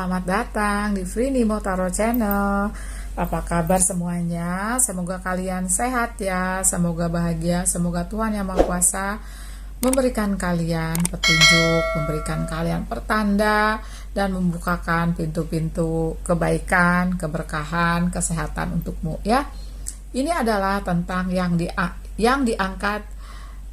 selamat datang di Free Nimo Tarot Channel. Apa kabar semuanya? Semoga kalian sehat ya, semoga bahagia, semoga Tuhan Yang Maha Kuasa memberikan kalian petunjuk, memberikan kalian pertanda, dan membukakan pintu-pintu kebaikan, keberkahan, kesehatan untukmu ya. Ini adalah tentang yang diangkat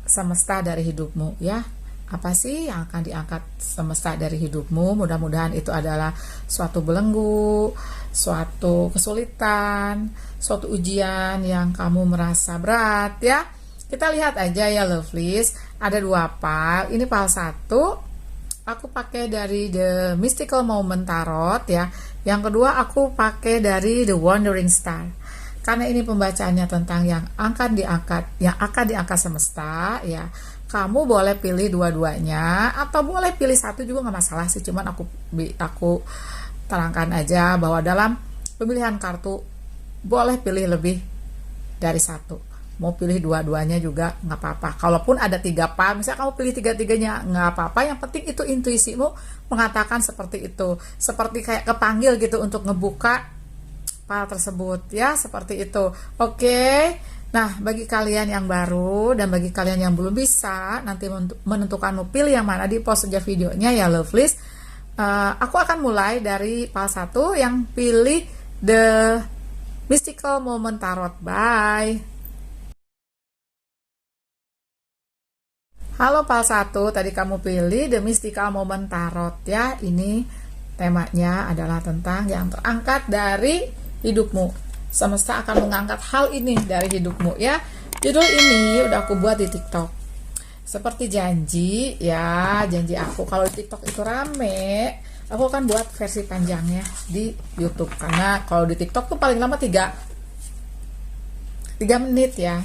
semesta dari hidupmu ya. Apa sih yang akan diangkat semesta dari hidupmu? Mudah-mudahan itu adalah suatu belenggu, suatu kesulitan, suatu ujian yang kamu merasa berat ya. Kita lihat aja ya lovelies, ada dua pile. Ini pile 1 aku pakai dari The Mystical Moment Tarot ya. Yang kedua aku pakai dari The Wandering Star. Karena ini pembacaannya tentang yang akan diangkat semesta ya. Kamu boleh pilih dua-duanya atau boleh pilih satu juga nggak masalah sih. Cuman aku terangkan aja bahwa dalam pemilihan kartu boleh pilih lebih dari satu. Mau pilih dua-duanya juga nggak apa-apa. Kalaupun ada 3 pile, misalnya kamu pilih 3-3-nya nggak apa-apa. Yang penting itu intuisimu mengatakan seperti itu. Seperti kayak kepanggil gitu untuk ngebuka pile tersebut ya, seperti itu. Oke. Nah, bagi kalian yang baru dan bagi kalian yang belum bisa nanti menentukan mau pilih yang mana, di post saja videonya ya lovelies. Aku akan mulai dari pile 1 yang pilih The Mystical Moment Tarot. Bye. Halo pile 1, tadi kamu pilih The Mystical Moment Tarot ya. Ini temanya adalah tentang yang terangkat dari hidupmu. Semesta akan mengangkat hal ini dari hidupmu ya. Judul ini udah aku buat di TikTok. Seperti janji ya, janji aku kalau di TikTok itu rame, aku akan buat versi panjangnya di YouTube. Karena kalau di TikTok tuh paling lama 3 menit ya.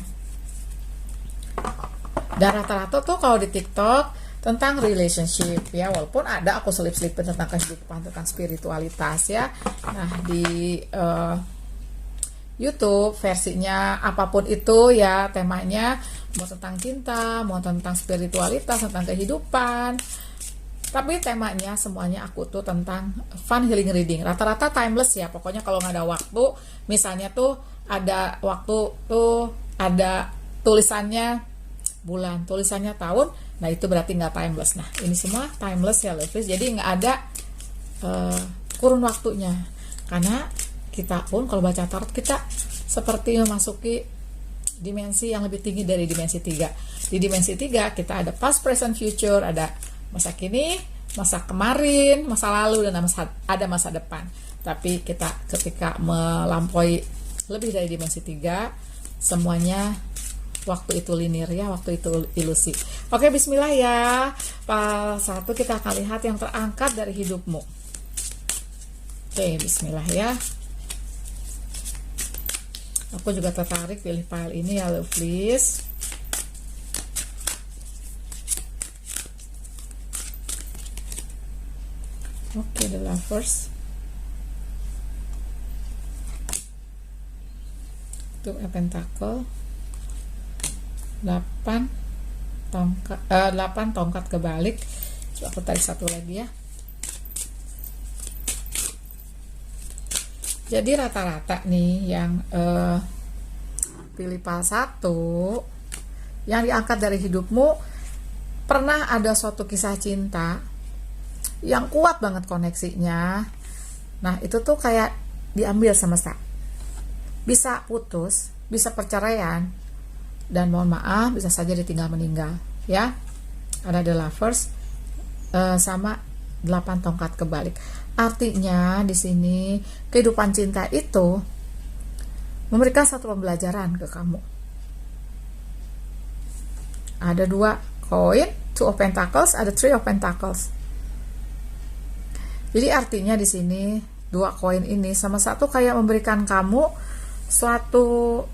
Dan rata-rata tuh kalau di TikTok tentang relationship ya, walaupun ada aku selip-selipin tentang kehidupan, tentang spiritualitas ya. Nah di YouTube versinya apapun itu ya, temanya mau tentang cinta, mau tentang spiritualitas, tentang kehidupan, tapi temanya semuanya aku tuh tentang fun healing reading. Rata-rata timeless ya, pokoknya kalau nggak ada waktu, misalnya tuh ada waktu tuh ada tulisannya bulan, tulisannya tahun, nah itu berarti nggak timeless. Nah ini semua timeless ya lovelies, jadi nggak ada kurun waktunya. Karena kita pun kalau baca tarot, kita seperti memasuki dimensi yang lebih tinggi dari dimensi 3. Di dimensi 3 kita ada past, present, future, ada masa kini, masa kemarin, masa lalu, dan ada masa depan. Tapi kita ketika melampaui lebih dari dimensi 3, semuanya waktu itu linear ya, waktu itu ilusi. Oke, bismillah ya. Pile 1 kita akan lihat yang terangkat dari hidupmu. Oke, bismillah ya. Aku juga tertarik pilih file ini ya lovelies. Oke, the lovers. Two of Pentacle. 8 tongkat kebalik. Coba aku tarik satu lagi ya. Jadi rata-rata nih yang pilih pile 1 yang diangkat dari hidupmu, pernah ada suatu kisah cinta yang kuat banget koneksinya. Nah itu tuh kayak diambil semesta. Bisa putus, bisa perceraian, dan mohon maaf bisa saja ditinggal meninggal ya. Ada the lovers sama 8 tongkat kebalik. Artinya di sini kehidupan cinta itu memberikan satu pembelajaran ke kamu. Ada 2 koin, 2 of Pentacles, ada 3 of Pentacles. Jadi artinya di sini 2 koin ini sama satu kayak memberikan kamu suatu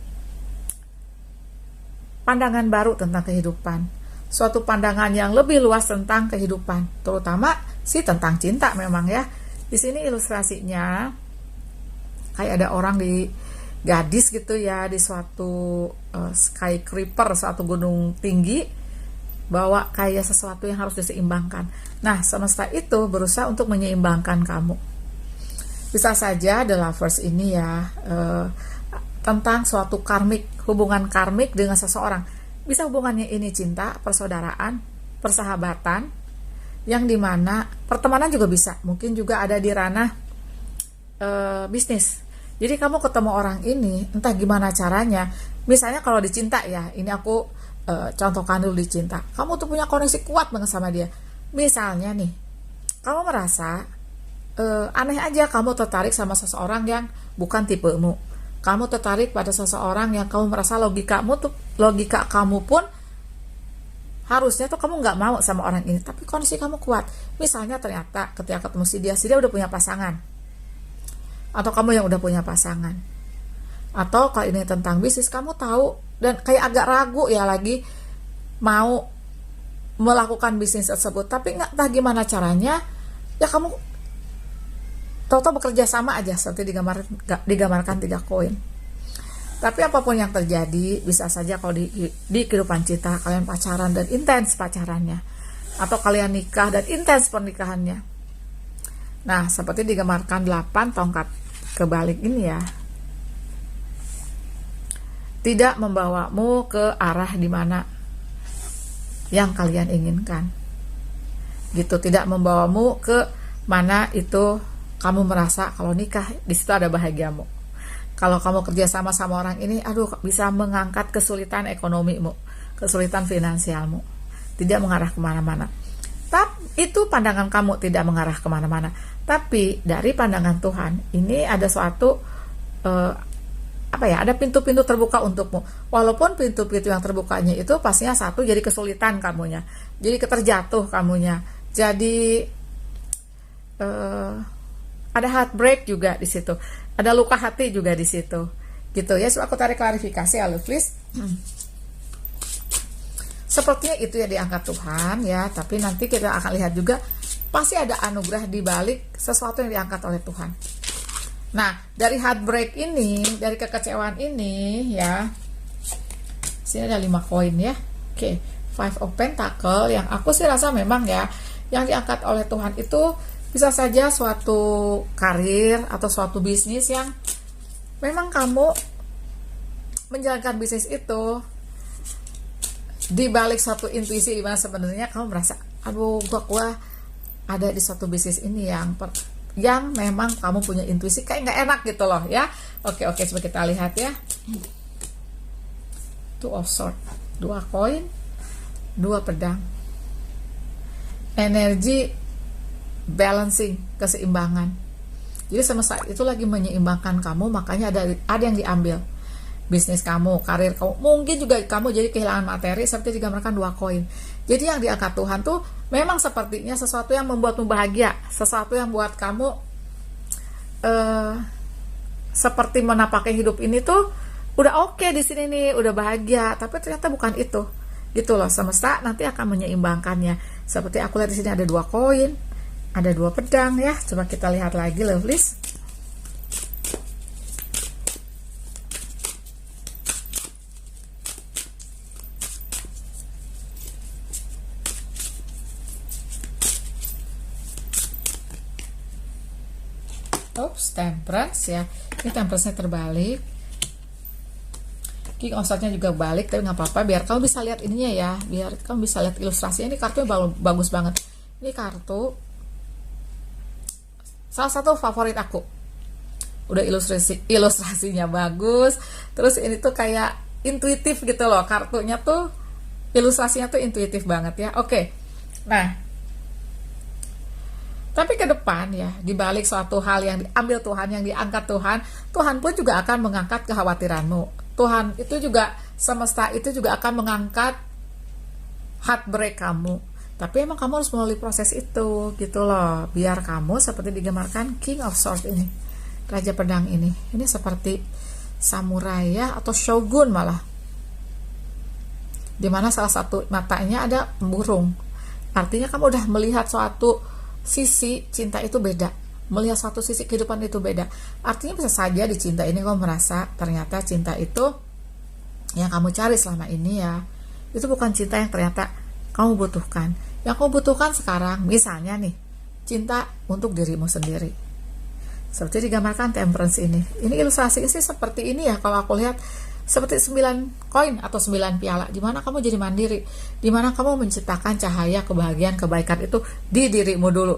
pandangan baru tentang kehidupan, suatu pandangan yang lebih luas tentang kehidupan, terutama sih tentang cinta memang ya. Di sini ilustrasinya kayak ada orang di gadis gitu ya, di suatu skyscraper, suatu gunung tinggi, kayak sesuatu yang harus diseimbangkan. Nah, semesta itu berusaha untuk menyeimbangkan kamu. Bisa saja The Lovers ini ya tentang suatu karmik, hubungan karmik dengan seseorang. Bisa hubungannya ini cinta, persaudaraan, persahabatan, yang dimana pertemanan juga bisa, mungkin juga ada di ranah bisnis. Jadi kamu ketemu orang ini, entah gimana caranya. Misalnya kalau dicinta ya, ini aku contohkan dulu dicinta. Kamu tuh punya koneksi kuat banget sama dia. Misalnya nih, kamu merasa aneh aja kamu tertarik sama seseorang yang bukan tipemu. Kamu tertarik pada seseorang yang kamu merasa logika kamu pun harusnya tuh kamu nggak mau sama orang ini, tapi kondisi kamu kuat. Misalnya ternyata ketika ketemu si dia udah punya pasangan, atau kamu yang udah punya pasangan, atau kalau ini tentang bisnis kamu tahu dan kayak agak ragu ya lagi mau melakukan bisnis tersebut, tapi nggak tahu gimana caranya, ya kamu tahu-tahu bekerja sama aja seperti digambarkan 3 koin. Tapi apapun yang terjadi, bisa saja kalau di kehidupan cinta kalian pacaran dan intens pacarannya, atau kalian nikah dan intens pernikahannya. Nah, seperti digambarkan 8 tongkat kebalik ini ya, tidak membawamu ke arah dimana yang kalian inginkan, gitu. Tidak membawamu ke mana itu kamu merasa kalau nikah di situ ada bahagiamu. Kalau kamu kerja sama orang ini, aduh, bisa mengangkat kesulitan ekonomimu, kesulitan finansialmu, tidak mengarah kemana-mana. Tapi itu pandangan kamu tidak mengarah kemana-mana. Tapi dari pandangan Tuhan, ini ada suatu ada pintu-pintu terbuka untukmu. Walaupun pintu-pintu yang terbukanya itu pastinya satu, jadi kesulitan kamunya, jadi keterjatuh kamunya, jadi ada heartbreak juga di situ, ada luka hati juga di situ, gitu ya. So, aku tarik klarifikasi ya, please. Sepertinya itu ya diangkat Tuhan ya, tapi nanti kita akan lihat juga pasti ada anugerah di balik sesuatu yang diangkat oleh Tuhan. Nah, dari heartbreak ini, dari kekecewaan ini ya, sini ada 5 koin ya. Oke, 5 of Pentacle yang aku sih rasa memang ya, yang diangkat oleh Tuhan itu bisa saja suatu karir atau suatu bisnis yang memang kamu menjalankan bisnis itu di balik suatu intuisi di mana sebenarnya kamu merasa, aduh, gua ada di suatu bisnis ini yang memang kamu punya intuisi kayak nggak enak gitu loh ya. Oke, coba kita lihat ya. 2 of Swords, 2 koin, 2 pedang. Energi balancing, keseimbangan. Jadi semesta itu lagi menyeimbangkan kamu, makanya ada yang diambil. Bisnis kamu, karir kamu, mungkin juga kamu jadi kehilangan materi seperti digambarkan 2 koin. Jadi yang diangkat Tuhan tuh memang sepertinya sesuatu yang membuatmu bahagia, sesuatu yang buat kamu seperti menapaki hidup ini tuh udah oke di sini nih, udah bahagia, tapi ternyata bukan itu. Gitu loh, semesta nanti akan menyeimbangkannya. Seperti aku lihat di sini ada 2 koin, ada 2 pedang ya. Coba kita lihat lagi, lovelies. Oops, Temperance ya. Ini Temperance-nya terbalik. King of Swords-nya juga balik, tapi nggak apa-apa, biar kamu bisa lihat ininya ya, biar kamu bisa lihat ilustrasinya. Ini kartunya bagus banget. Ini kartu salah satu favorit aku. Udah ilustrasinya bagus. Terus ini tuh kayak intuitif gitu loh. Kartunya tuh, ilustrasinya tuh intuitif banget ya. Oke. Nah, tapi ke depan ya, dibalik suatu hal yang diambil Tuhan, yang diangkat Tuhan, Tuhan pun juga akan mengangkat kekhawatiranmu. Tuhan itu juga, semesta itu juga akan mengangkat heartbreak kamu. Tapi emang kamu harus melalui proses itu, gitu loh. Biar kamu seperti digambarkan King of Swords ini, Raja Pedang ini. Ini seperti samurai ya, atau shogun malah. Dimana salah satu matanya ada burung. Artinya kamu udah melihat suatu sisi cinta itu beda, melihat suatu sisi kehidupan itu beda. Artinya bisa saja di cinta ini kamu merasa ternyata cinta itu yang kamu cari selama ini ya, itu bukan cinta yang ternyata kamu butuhkan. Yang kamu butuhkan sekarang misalnya nih, cinta untuk dirimu sendiri, Seperti digambarkan temperance ini. Ini ilustrasi sih seperti ini ya kalau aku lihat, seperti 9 koin atau 9 piala, di mana kamu jadi mandiri, di mana kamu menciptakan cahaya, kebahagiaan, kebaikan itu di dirimu dulu.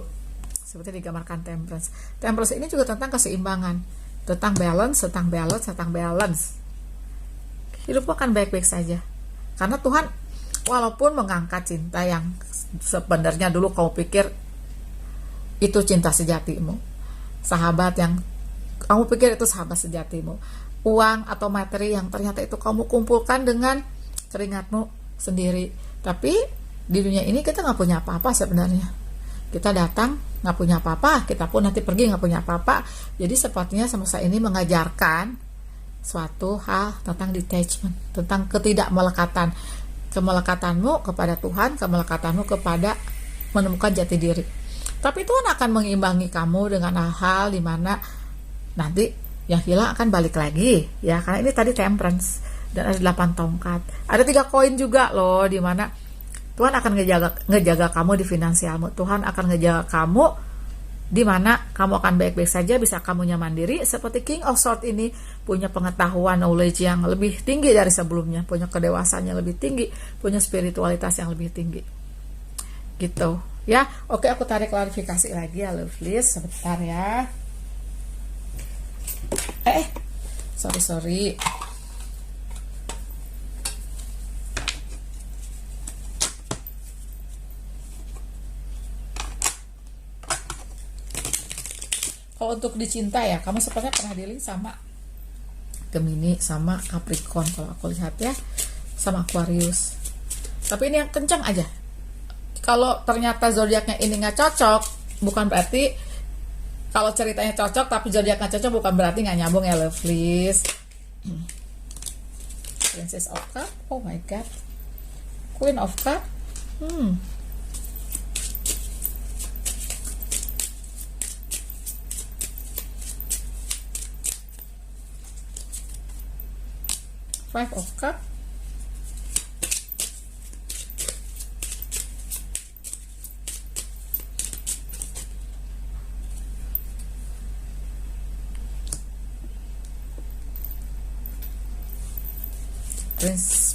Seperti digambarkan temperance. Temperance ini juga tentang keseimbangan, tentang balance, tentang balance, tentang balance. Hidupmu akan baik-baik saja. Karena Tuhan walaupun mengangkat cinta yang sebenarnya dulu kamu pikir itu cinta sejatimu, sahabat yang kamu pikir itu sahabat sejatimu, uang atau materi yang ternyata itu kamu kumpulkan dengan keringatmu sendiri. Tapi di dunia ini kita nggak punya apa-apa sebenarnya. Kita datang nggak punya apa-apa, kita pun nanti pergi nggak punya apa-apa. Jadi sepertinya semesta ini mengajarkan suatu hal tentang detachment, tentang ketidakmelekatan, kemelekatanmu kepada Tuhan, kemelekatanmu kepada menemukan jati diri. Tapi Tuhan akan mengimbangi kamu dengan hal-hal di mana nanti yang hilang akan balik lagi, ya. Karena ini tadi temperance dan ada 8 tongkat. Ada 3 koin juga loh, di mana Tuhan akan ngejaga kamu di finansialmu. Tuhan akan ngejaga kamu di mana kamu akan baik-baik saja, bisa kamunya mandiri. Seperti King of Swords ini punya pengetahuan, knowledge yang lebih tinggi dari sebelumnya, punya kedewasaan yang lebih tinggi, punya spiritualitas yang lebih tinggi. Gitu. Ya, oke, aku tarik klarifikasi lagi ya, lovelies, sebentar ya. Sorry. Kalau untuk dicinta ya, kamu sepertinya pernah dealing sama Gemini, sama Capricorn kalau aku lihat ya, sama Aquarius. Tapi ini yang kencang aja. Kalau ternyata zodiaknya ini nggak cocok, bukan berarti kalau ceritanya cocok tapi zodiak nggak cocok, bukan berarti nggak nyambung ya, lovelies. Princess of Cup, oh my god, Queen of Cup, Five of Cup,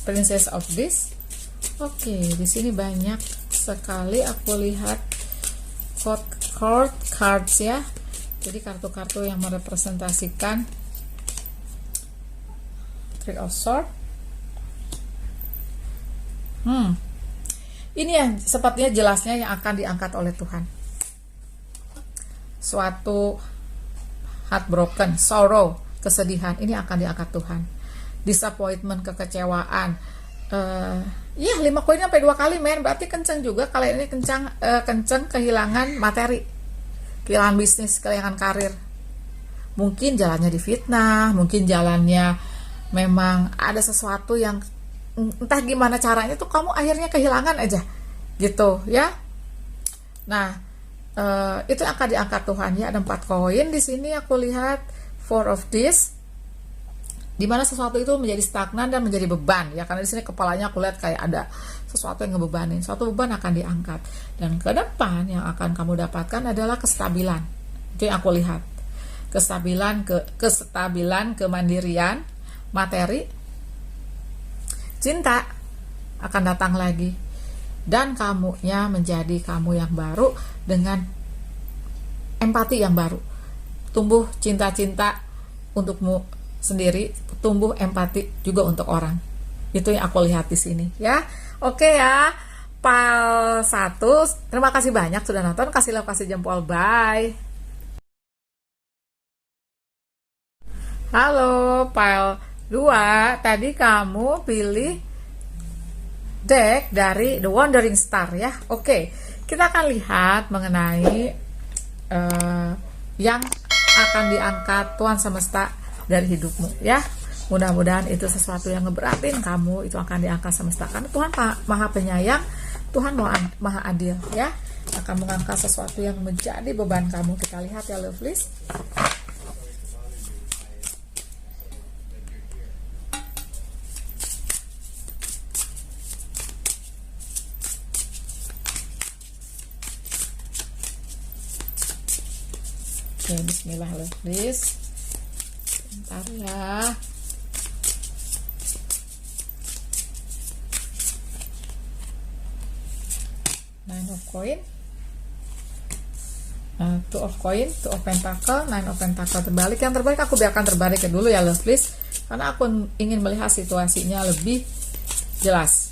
Princess of Beasts. Oke, di sini banyak sekali aku lihat court cards ya. Jadi kartu-kartu yang merepresentasikan Three of Swords. Ini yang sepertinya jelasnya yang akan diangkat oleh Tuhan. Suatu heartbroken, sorrow, kesedihan, ini akan diangkat Tuhan. Disappointment, kekecewaan. Ya 5 koin sampai 2 kali, men. Berarti kenceng juga. Kali ini kenceng kehilangan materi, kehilangan bisnis, kehilangan karir. Mungkin jalannya difitnah, mungkin jalannya memang ada sesuatu yang entah gimana caranya tuh kamu akhirnya kehilangan aja gitu ya. Nah, itu akan diangkat Tuhan ya. Ada 4 koin di sini aku lihat, Four of Discs, di mana sesuatu itu menjadi stagnan dan menjadi beban ya, karena di sini kepalanya aku lihat kayak ada sesuatu yang ngebebanin. Suatu beban akan diangkat, dan ke depan yang akan kamu dapatkan adalah kestabilan. Itu yang aku lihat. Kestabilan, kemandirian, materi, cinta akan datang lagi, dan kamunya menjadi kamu yang baru dengan empati yang baru. Tumbuh cinta-cinta untukmu sendiri, tumbuh empati juga untuk orang. Itu yang aku lihat di sini ya. Oke ya, pile 1, terima kasih banyak sudah nonton. Kasih love, kasih jempol, bye. Halo, pile 2, tadi kamu pilih deck dari The Wandering Star ya. Oke, kita akan lihat mengenai yang akan diangkat Tuhan semesta dari hidupmu ya. Mudah-mudahan itu sesuatu yang ngeberatin kamu, itu akan diangkat semesta, karena Tuhan maha penyayang, Tuhan maha adil ya. Akan mengangkat sesuatu yang menjadi beban kamu. Kita lihat ya, lovelies. Oke, bismillah lovelies. Bentar ya. Nine of coin, two of coin, two of pentacle, nine of pentacle terbalik. Yang terbaik aku biarkan terbalik dulu ya lovelies, karena aku ingin melihat situasinya lebih jelas.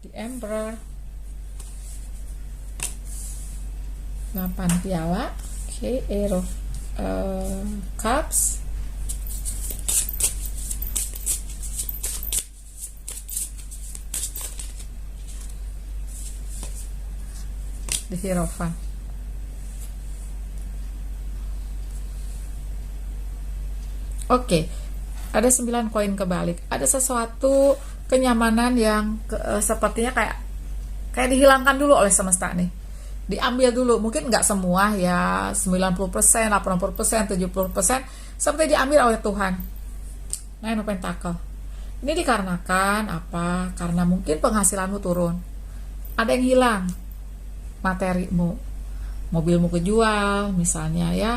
The Emperor, 8 piala. Oke, Eight of Cups, The Hierophant. Oke, ada 9 koin kebalik. Ada sesuatu kenyamanan yang sepertinya kayak dihilangkan dulu oleh semesta nih. Diambil dulu, mungkin nggak semua ya, 90%, 80%, 70% seperti diambil oleh Tuhan. Nine of Pentacle. Ini dikarenakan apa? Karena mungkin penghasilanmu turun. Ada yang hilang. Materimu, mobilmu kejual misalnya ya,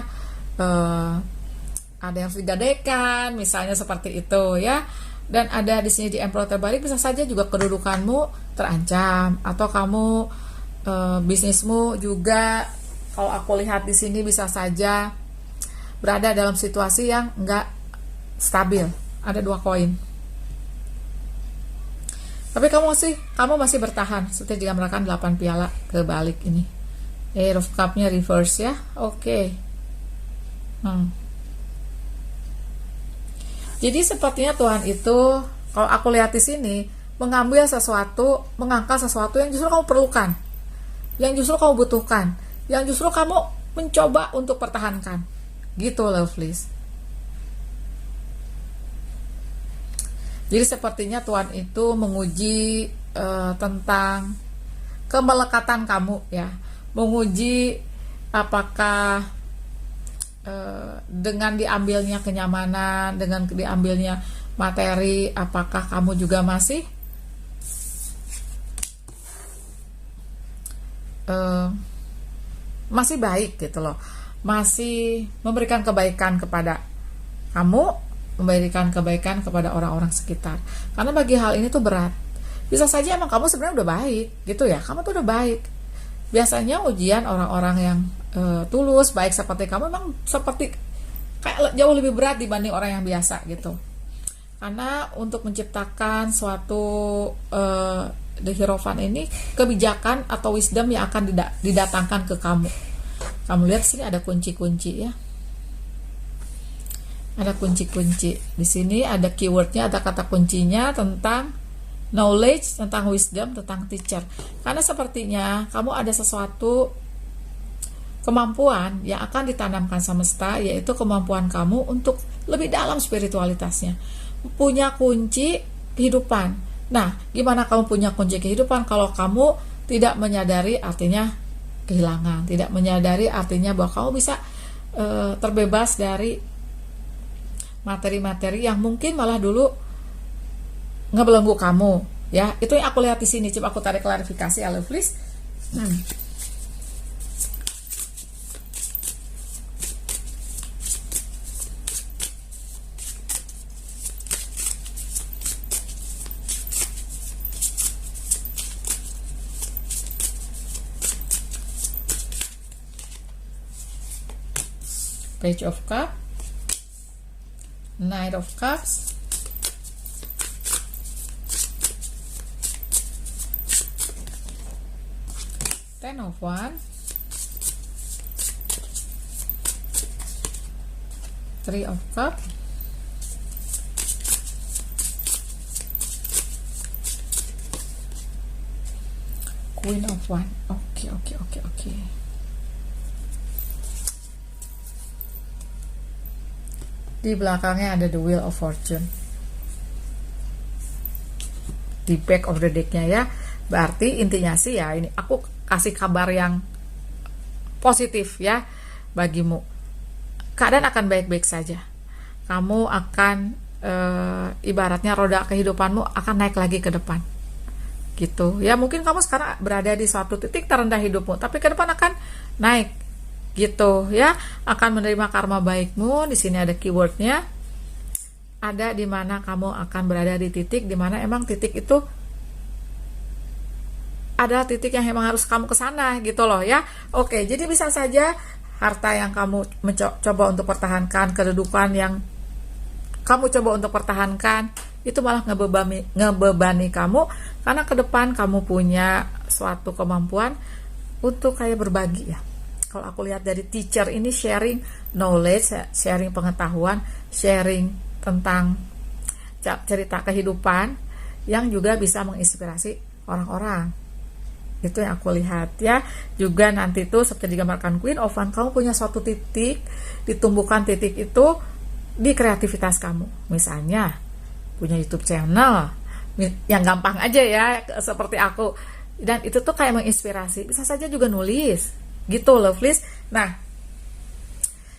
ada yang harus digadaikan misalnya seperti itu ya. Dan ada di sini di Emperor terbalik, bisa saja juga kedudukanmu terancam, atau kamu bisnismu juga, kalau aku lihat di sini bisa saja berada dalam situasi yang enggak stabil. Ada 2 koin. Tapi kamu masih bertahan. Seperti jika merakan 8 piala kebalik ini. Eight of Cup-nya reverse ya. Oke. Jadi sepertinya Tuhan itu, kalau aku lihat di sini, mengambil sesuatu, mengangkat sesuatu yang justru kamu perlukan, yang justru kamu butuhkan, yang justru kamu mencoba untuk pertahankan. Gitu lovelies. Jadi sepertinya Tuhan itu menguji tentang kemelekatan kamu ya, menguji apakah dengan diambilnya kenyamanan, dengan diambilnya materi, apakah kamu juga masih baik gitu loh, masih memberikan kebaikan kepada kamu, memberikan kebaikan kepada orang-orang sekitar. Karena bagi hal ini tuh berat. Bisa saja emang kamu sebenarnya udah baik gitu ya, kamu tuh udah baik. Biasanya ujian orang-orang yang tulus, baik seperti kamu, memang seperti kayak jauh lebih berat dibanding orang yang biasa gitu. Karena untuk menciptakan suatu The Hierophant ini, kebijakan atau wisdom yang akan didatangkan ke kamu. Kamu lihat sini ada kunci-kunci ya. Ada kunci-kunci. Di sini ada keywordnya, ada kata kuncinya tentang knowledge, tentang wisdom, tentang teacher. Karena sepertinya kamu ada sesuatu kemampuan yang akan ditanamkan semesta, yaitu kemampuan kamu untuk lebih dalam spiritualitasnya. Punya kunci kehidupan. Nah, gimana kamu punya kunci kehidupan kalau kamu tidak menyadari artinya kehilangan, tidak menyadari artinya bahwa kamu bisa terbebas dari materi-materi yang mungkin malah dulu ngebelenggu kamu ya. Itu yang aku lihat di sini. Coba aku tarik klarifikasi ya lovelies. Page of Cups, Knight of Cups, Ten of Wands, Three of Cups, Queen of Wands. Oke. Di belakangnya ada the Wheel of Fortune di back of the deck-nya ya. Berarti intinya sih ya, ini aku kasih kabar yang positif ya bagimu. Keadaan akan baik-baik saja. Kamu akan ibaratnya roda kehidupanmu akan naik lagi ke depan gitu ya. Mungkin kamu sekarang berada di suatu titik terendah hidupmu, tapi ke depan akan naik gitu ya, akan menerima karma baikmu. Di sini ada keywordnya, ada di mana kamu akan berada di titik di mana emang titik itu ada titik yang emang harus kamu kesana gitu loh ya. Oke, jadi bisa saja harta yang kamu coba untuk pertahankan, kedudukan yang kamu coba untuk pertahankan, itu malah ngebebani kamu, karena ke depan kamu punya suatu kemampuan untuk kayak berbagi ya. Kalau aku lihat dari teacher ini sharing knowledge, sharing pengetahuan, sharing tentang cerita kehidupan yang juga bisa menginspirasi orang-orang. Itu yang aku lihat ya. Juga nanti tuh seperti digambarkan Queen of Wands, kamu punya suatu titik, ditumbuhkan titik itu di kreativitas kamu. Misalnya punya YouTube channel yang gampang aja ya, seperti aku, dan itu tuh kayak menginspirasi. Bisa saja juga nulis gitu, lovelies. Nah,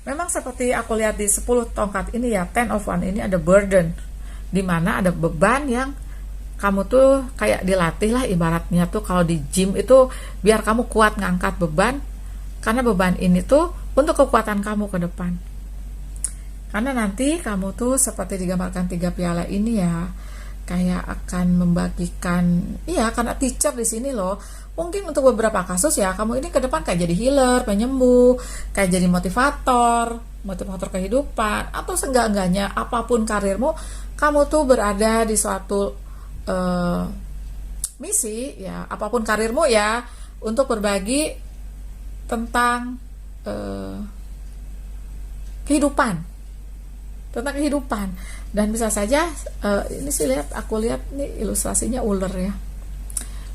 memang seperti aku lihat di 10 tongkat ini ya, 10 of Wands ini ada burden, dimana ada beban yang kamu tuh kayak dilatih lah, ibaratnya tuh kalau di gym itu biar kamu kuat ngangkat beban, karena beban ini tuh untuk kekuatan kamu ke depan. Karena nanti kamu tuh seperti digambarkan 3 piala ini ya, kayak akan membagikan, iya, karena teacher di sini loh. Mungkin untuk beberapa kasus ya, kamu ini ke depan kayak jadi healer, penyembuh, kayak jadi motivator kehidupan, atau seenggak-enggaknya apapun karirmu, kamu tuh berada di suatu misi ya, apapun karirmu ya, untuk berbagi tentang kehidupan, dan bisa saja ini sih aku lihat nih ilustrasinya ular ya.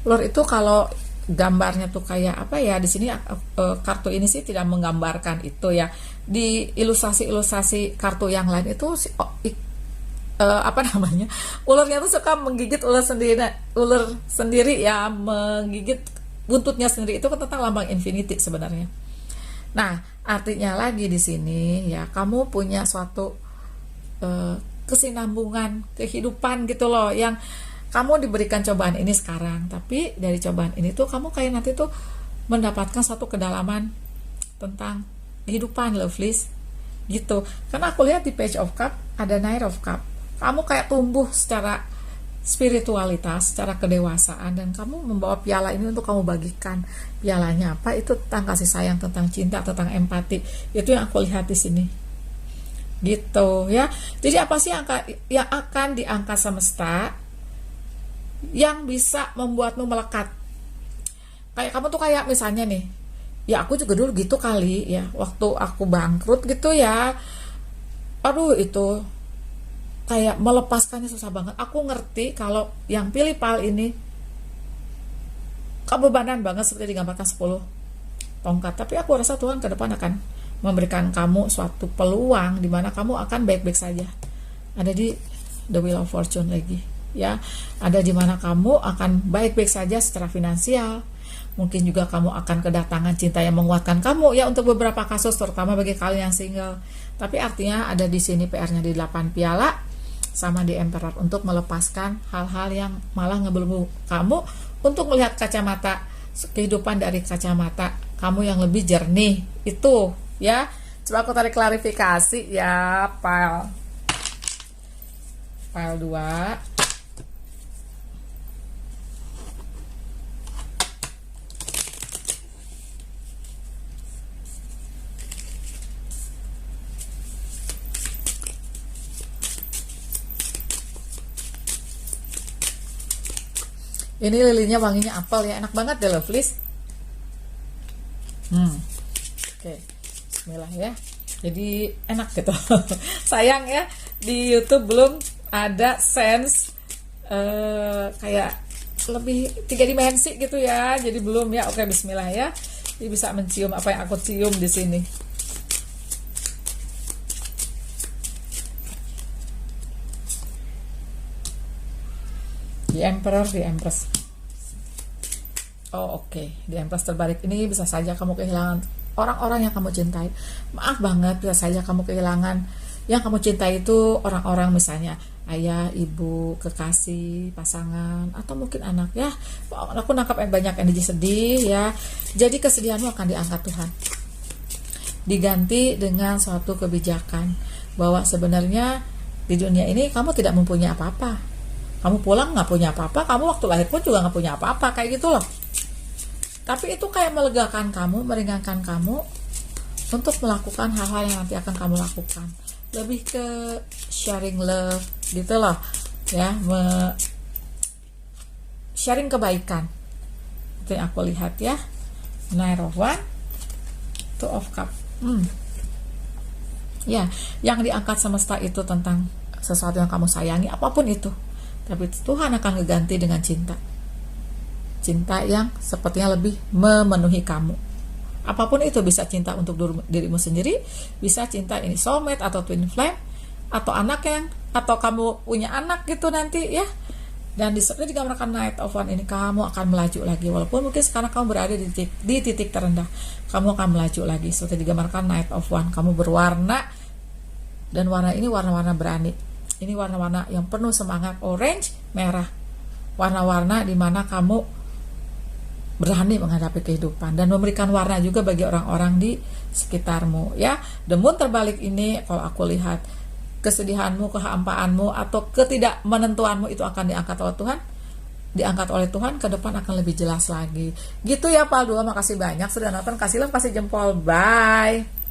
Ular itu kalau gambarnya tuh kayak apa ya, di sini kartu ini sih tidak menggambarkan itu ya. Di ilustrasi kartu yang lain itu apa namanya, ularnya tuh suka menggigit ular sendiri ya, menggigit buntutnya sendiri. Itu kan tentang lambang infinity sebenarnya. Nah, artinya lagi di sini ya, kamu punya suatu kesinambungan kehidupan gitu loh, yang kamu diberikan cobaan ini sekarang, tapi dari cobaan ini tuh kamu kayak nanti tuh mendapatkan satu kedalaman tentang kehidupan, lovelies gitu. Karena aku lihat di Page of Cup ada Knight of Cup, kamu kayak tumbuh secara spiritualitas, secara kedewasaan, dan kamu membawa piala ini untuk kamu bagikan. Pialanya apa? Itu tentang kasih sayang, tentang cinta, tentang empati. Itu yang aku lihat di sini gitu ya. Jadi apa sih yang akan diangkat semesta yang bisa membuatmu melekat? Kayak kamu tuh kayak misalnya nih, ya aku juga dulu gitu kali ya, waktu aku bangkrut gitu ya, aduh itu kayak melepaskannya susah banget. Aku ngerti kalau yang pilih PAL ini kebebanan banget seperti digambarkan 10 tongkat, tapi aku rasa Tuhan ke depan akan memberikan kamu suatu peluang di mana kamu akan baik-baik saja. Ada di The Wheel of Fortune lagi ya, ada di mana kamu akan baik-baik saja secara finansial. Mungkin juga kamu akan kedatangan cinta yang menguatkan kamu ya, untuk beberapa kasus, terutama bagi kalian yang single. Tapi artinya ada di sini PR-nya di 8 piala sama di Emperor, untuk melepaskan hal-hal yang malah ngebelenggu kamu, untuk melihat kacamata kehidupan dari kacamata kamu yang lebih jernih itu ya. Coba aku tarik klarifikasi ya, pile 2. Ini lilinnya wanginya apel ya, enak banget deh lovelies. Oke. Bismillah ya. Jadi enak gitu. Sayang ya, di YouTube belum ada sense kayak lebih 3 dimensi gitu ya. Jadi belum ya. Oke, bismillah ya. Jadi bisa mencium apa yang aku cium di sini. Di Emperor, di Empress. Oh oke. Di Empress terbalik ini bisa saja kamu kehilangan orang-orang yang kamu cintai. Maaf banget, bisa saja kamu kehilangan yang kamu cintai itu orang-orang, misalnya ayah, ibu, kekasih, pasangan, atau mungkin anak ya. Aku nangkap banyak energi sedih ya. Jadi kesedihanmu akan diangkat Tuhan. diganti dengan suatu kebijakan bahwa sebenarnya di dunia ini kamu tidak mempunyai apa-apa. Kamu pulang nggak punya apa-apa, kamu waktu lahir pun juga nggak punya apa-apa, kayak gitu loh. Tapi itu kayak melegakan kamu, meringankan kamu untuk melakukan hal-hal yang nanti akan kamu lakukan. Lebih ke sharing love gitu loh ya, sharing kebaikan. Itu yang aku lihat ya. Nine of Wands, Two of Cups. Ya, yang diangkat semesta itu tentang sesuatu yang kamu sayangi, apapun itu. Tapi Tuhan akan ngeganti dengan cinta. Cinta yang sepertinya lebih memenuhi kamu. Apapun itu, bisa cinta untuk dirimu sendiri, bisa cinta ini soulmate atau twin flame, atau anak atau kamu punya anak gitu nanti ya. Dan seperti digambarkan Knight of Wands ini, kamu akan melaju lagi. Walaupun mungkin sekarang kamu berada di titik terendah, kamu akan melaju lagi. Seperti digambarkan Knight of Wands, kamu berwarna, dan warna ini warna-warna berani. Ini warna-warna yang penuh semangat, orange, merah. Warna-warna di mana kamu berani menghadapi kehidupan dan memberikan warna juga bagi orang-orang di sekitarmu ya. The Moon terbalik ini, kalau aku lihat, kesedihanmu, kehampaanmu, atau ketidakmenentuanmu itu akan diangkat oleh Tuhan. Diangkat oleh Tuhan, ke depan akan lebih jelas lagi. Gitu ya Pal 2, makasih banyak sudah nonton. Kasih jempol, bye.